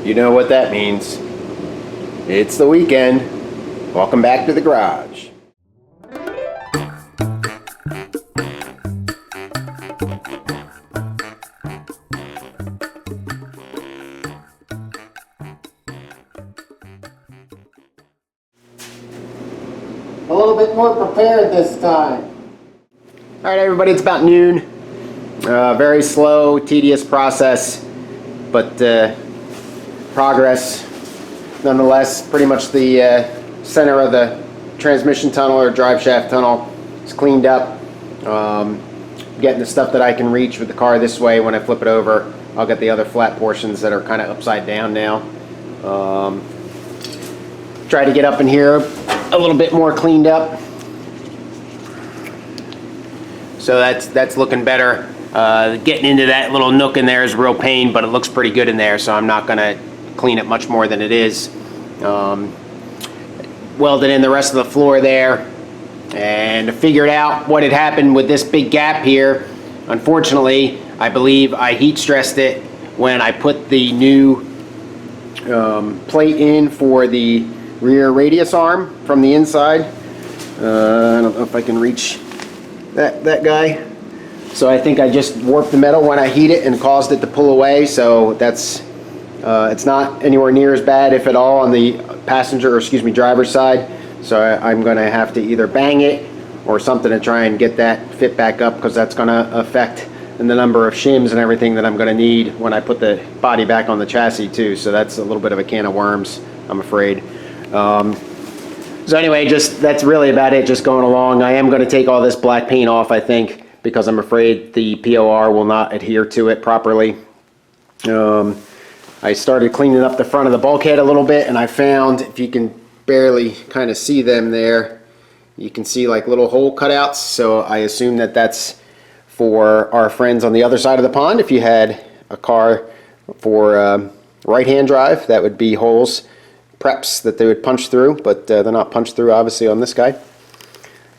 You know what that means. It's the weekend. Welcome back to the garage. A little bit more prepared this time. All right, everybody, it's about noon. Very slow, tedious process, but progress nonetheless. Pretty much the center of the transmission tunnel or drive shaft tunnel is cleaned up. Getting the stuff that I can reach with the car this way. When I flip it over, I'll get the other flat portions that are kind of upside down now. Try to get up in here a little bit more cleaned up. So that's looking better. Getting into that little nook in there is a real pain, but it looks pretty good in there, so I'm not going to clean it much more than it is. Welded in the rest of the floor there and figured out what had happened with this big gap here. Unfortunately, I believe I heat stressed it when I put the new plate in for the rear radius arm from the inside. I don't know if I can reach that guy. So I think I just warped the metal when I heat it and caused it to pull away. So that's it's not anywhere near as bad, if at all, on the driver's side. So I'm going to have to either bang it or something to try and get that fit back up, because that's going to affect the number of shims and everything that I'm going to need when I put the body back on the chassis too. So that's a little bit of a can of worms, I'm afraid. So anyway, that's really about it, just going along. I am going to take all this black paint off, I think, because I'm afraid the POR will not adhere to it properly. I started cleaning up the front of the bulkhead a little bit, and I found, if you can barely kind of see them there, you can see like little hole cutouts. So I assume that that's for our friends on the other side of the pond. If you had a car for right-hand drive, that would be holes, preps that they would punch through, but they're not punched through obviously on this guy.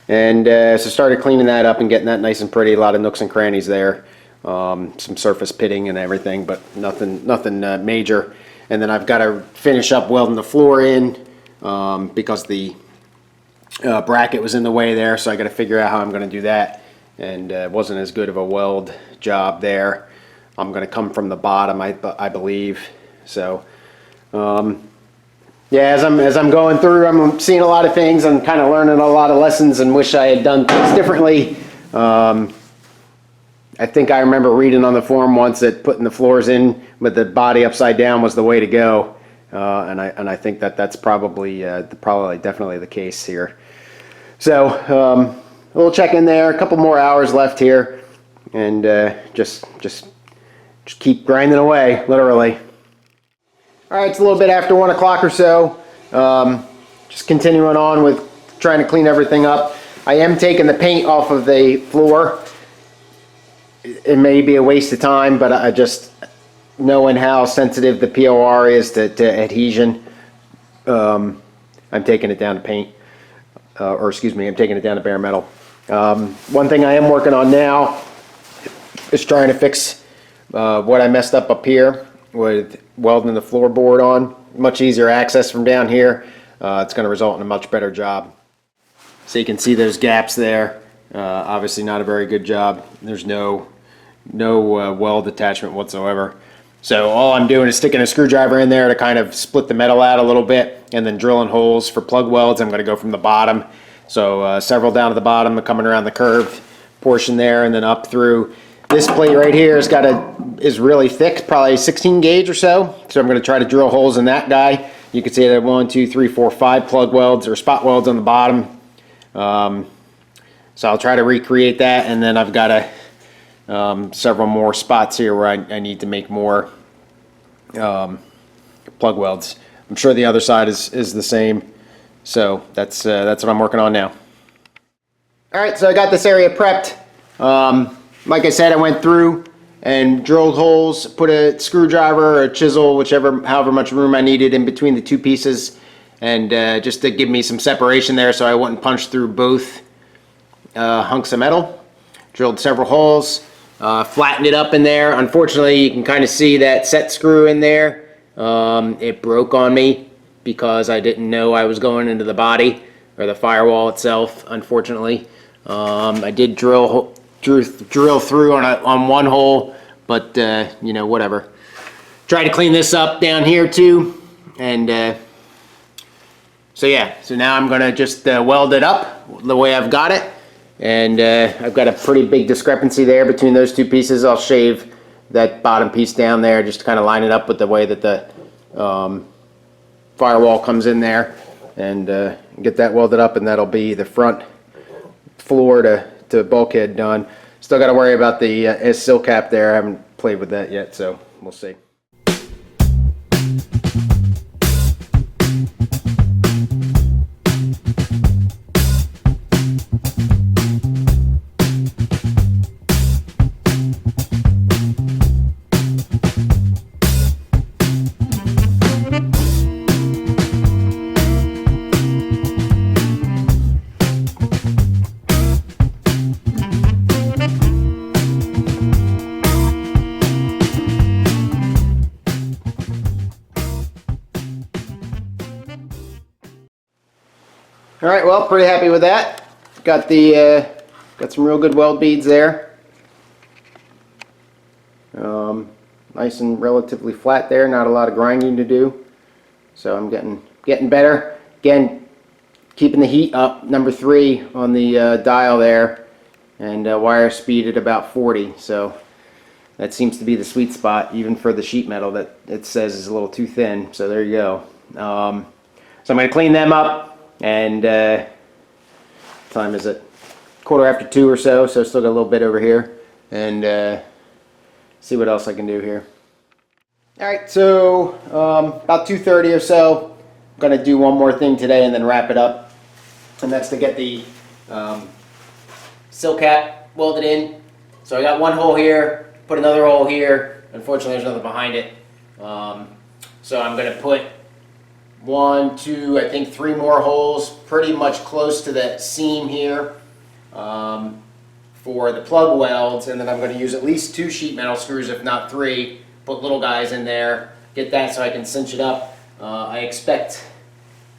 And so started cleaning that up and getting that nice and pretty. A lot of nooks and crannies there, some surface pitting and everything, but nothing major. And then I've got to finish up welding the floor in because the bracket was in the way there, so I got to figure out how I'm going to do that. And it wasn't as good of a weld job there. I'm going to come from the bottom, I believe. So yeah, as I'm going through, I'm seeing a lot of things. I'm kind of learning a lot of lessons and wish I had done things differently. I think I remember reading on the forum once that putting the floors in with the body upside down was the way to go, and I think that's probably definitely the case here. So a little check in there, a couple more hours left here, and just keep grinding away, literally. All right, it's a little bit after 1 o'clock or so. Just continuing on with trying to clean everything up. I am taking the paint off of the floor. It may be a waste of time, but I just, knowing how sensitive the POR is to adhesion, I'm taking it down to paint. I'm taking it down to bare metal. One thing I am working on now is trying to fix what I messed up here with welding the floorboard on. Much easier access from down here. It's going to result in a much better job. So you can see those gaps there. Obviously not a very good job. There's no weld attachment whatsoever. So all I'm doing is sticking a screwdriver in there to kind of split the metal out a little bit, and then drilling holes for plug welds. I'm going to go from the bottom. So several down at the bottom, coming around the curved portion there, and then up through. This plate right here is really thick, probably 16 gauge or so. So I'm going to try to drill holes in that guy. You can see that 1, 2, 3, 4, 5 plug welds or spot welds on the bottom. So I'll try to recreate that, and then I've got several more spots here where I need to make more plug welds. I'm sure the other side is the same. So that's what I'm working on now. All right, so I got this area prepped. Like I said, I went through and drilled holes, put a screwdriver or a chisel, however much room I needed in between the two pieces, and just to give me some separation there so I wouldn't punch through both hunks of metal. Drilled several holes, flattened it up in there. Unfortunately, you can kind of see that set screw in there. It broke on me because I didn't know I was going into the body or the firewall itself, unfortunately. I did drill through on one hole, but you know, whatever. Tried to clean this up down here too, and so yeah, so now I'm gonna just weld it up the way I've got it, and I've got a pretty big discrepancy there between those two pieces. I'll shave that bottom piece down there just to kind of line it up with the way that the firewall comes in there, and get that welded up, and that'll be the front floor to bulkhead done. Still got to worry about the sill cap there. I haven't played with that yet, so we'll see. All right, well, pretty happy with that. Got some real good weld beads there. Nice and relatively flat there, not a lot of grinding to do. So I'm getting better. Again, keeping the heat up, number 3 on the dial there, and wire speed at about 40. So that seems to be the sweet spot, even for the sheet metal that it says is a little too thin. So there you go. So I'm going to clean them up. And time is it? 2:15 or so, so still got a little bit over here, and see what else I can do here. All right, so about 2:30 or so, I'm gonna do one more thing today and then wrap it up, and that's to get the sill cap welded in. So I got one hole here, put another hole here. Unfortunately, there's nothing behind it, so I'm gonna put 1, 2, I think 3 more holes, pretty much close to that seam here, for the plug welds, and then I'm going to use at least 2 sheet metal screws, if not 3, put little guys in there, get that so I can cinch it up. I expect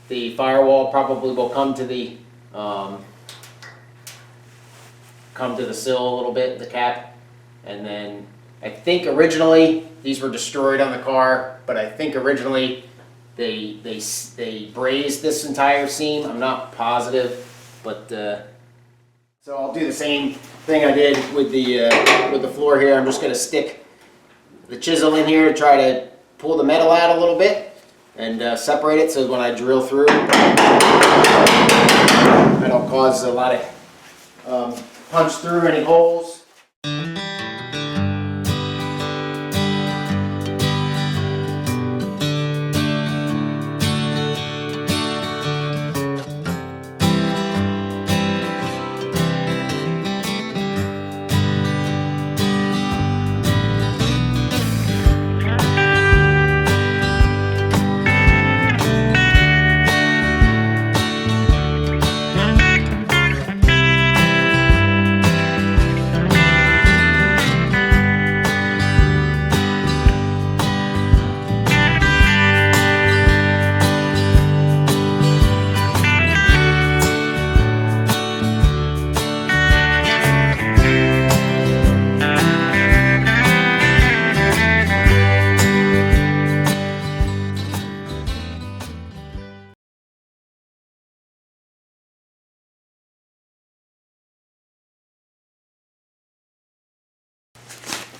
the firewall probably will come to the sill a little bit, the cap, and then I think originally these were destroyed on the car, but I think originally they brazed this entire seam. I'm not positive, but so I'll do the same thing I did with the floor here. I'm just going to stick the chisel in here to try to pull the metal out a little bit and separate it, so when I drill through, I don't cause a lot of punch through any holes.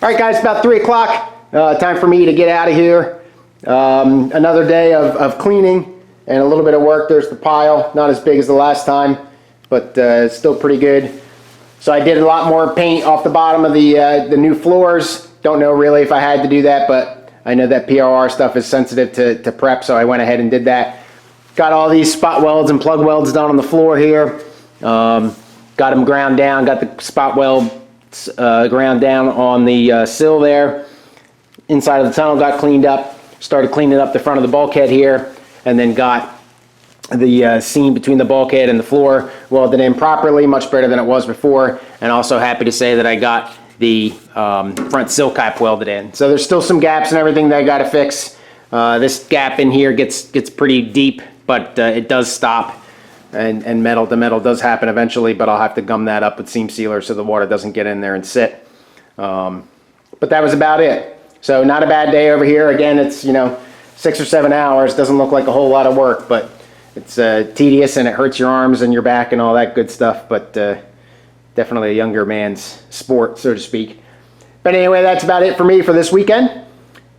All right, guys, about 3 o'clock. Time for me to get out of here. Another day of cleaning and a little bit of work. There's the pile, not as big as the last time, but it's still pretty good. So I did a lot more paint off the bottom of the new floors. Don't know really if I had to do that, but I know that PRR stuff is sensitive to prep, so I went ahead and did that. Got all these spot welds and plug welds done on the floor here. Got them ground down, got the spot weld ground down on the sill there. Inside of the tunnel got cleaned up. Started cleaning up the front of the bulkhead here, and then got the seam between the bulkhead and the floor welded in properly, much better than it was before. And also happy to say that I got the front sill cap welded in. So there's still some gaps and everything that I got to fix, This gap in here gets pretty deep, but it does stop. And the metal does happen eventually, but I'll have to gum that up with seam sealer so the water doesn't get in there and sit. But that was about it. So not a bad day over here. Again, it's 6 or 7 hours. Doesn't look like a whole lot of work, but it's tedious and it hurts your arms and your back and all that good stuff. But definitely a younger man's sport, so to speak. But anyway, that's about it for me for this weekend.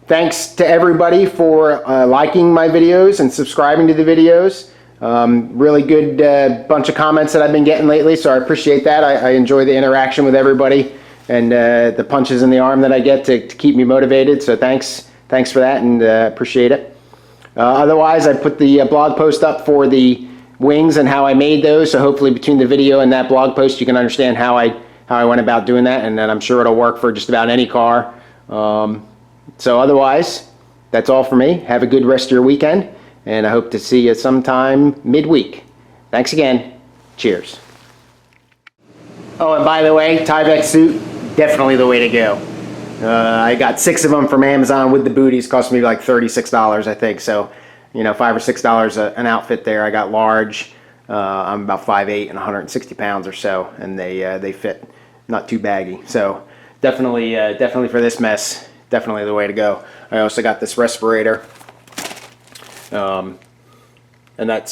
Thanks to everybody for liking my videos and subscribing to the videos. Really good bunch of comments that I've been getting lately, so I appreciate that. I enjoy the interaction with everybody and the punches in the arm that I get to keep me motivated. So thanks for that, and appreciate it. Otherwise, I put the blog post up for the wings and how I made those. So hopefully between the video and that blog post, you can understand how I went about doing that, and then I'm sure it'll work for just about any car. So otherwise, that's all for me. Have a good rest of your weekend, and I hope to see you sometime midweek. Thanks again. Cheers. Oh, and by the way, Tyvek suit, definitely the way to go. I got 6 of them from Amazon with the booties. Cost me like $36, I think. So, $5 or $6 an outfit there. I got large. I'm about 5'8" and 160 pounds or so, and they fit not too baggy. So definitely for this mess, definitely the way to go. I also got this respirator, and that's